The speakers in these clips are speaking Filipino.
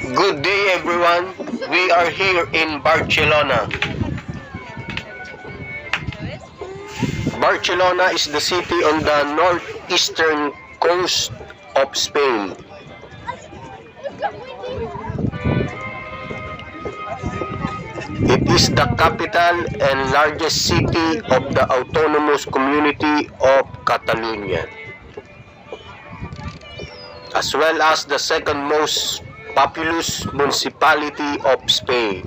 Good day everyone, we are here in Barcelona. Barcelona is the city on the northeastern coast of Spain. It is the capital and largest city of the autonomous community of Catalonia, as well as the second most populous municipality of Spain.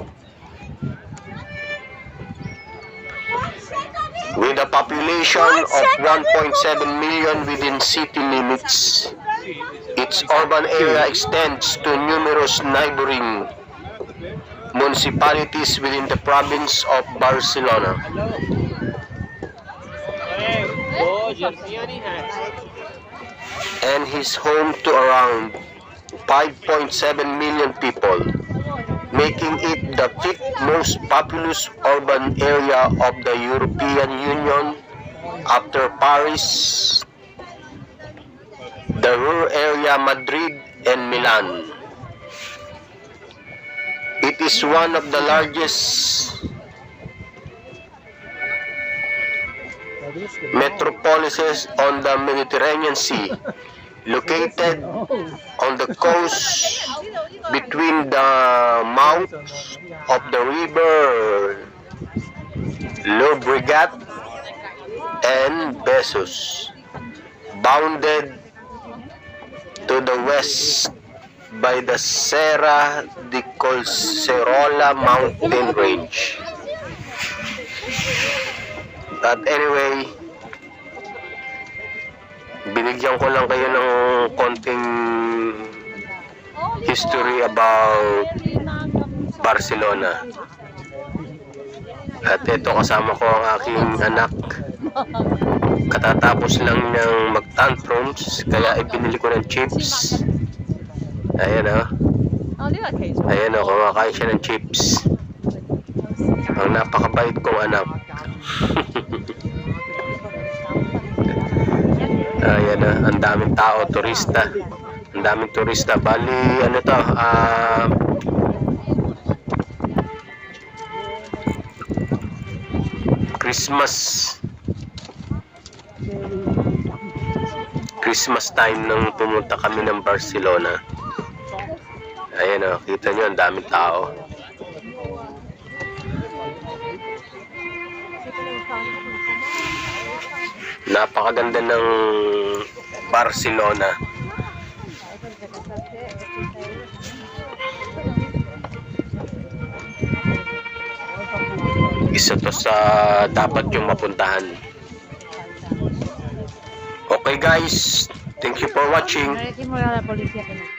With a population of 1.7 million within city limits, its urban area extends to numerous neighboring municipalities within the province of Barcelona. And is home to around 5.7 million people, making it the fifth most populous urban area of the European Union after Paris, the rural area Madrid, and Milan. It is one of the largest metropolises on the Mediterranean Sea, located on the coast between the mouths of the river Llobregat and Besós, bounded to the west by the Serra de Collserola mountain range. But anyway, binigyan ko lang kayo ng konting history about Barcelona. At ito, kasama ko ang aking anak. Katatapos lang niyang mag-tantrums, kaya ibinili ko ng chips. Ayan o. Ayan o, kumakain siya ng chips. Ang napakabait kong anak. Ayan na, ang daming tao, turista. Ang daming turista. Bali, ano to, Christmas time nang pumunta kami ng Barcelona. Ayan o, kita nyo, ang daming tao. Napakaganda ng Barcelona. Isa to sa dapat yung mapuntahan. Okay guys, thank you for watching.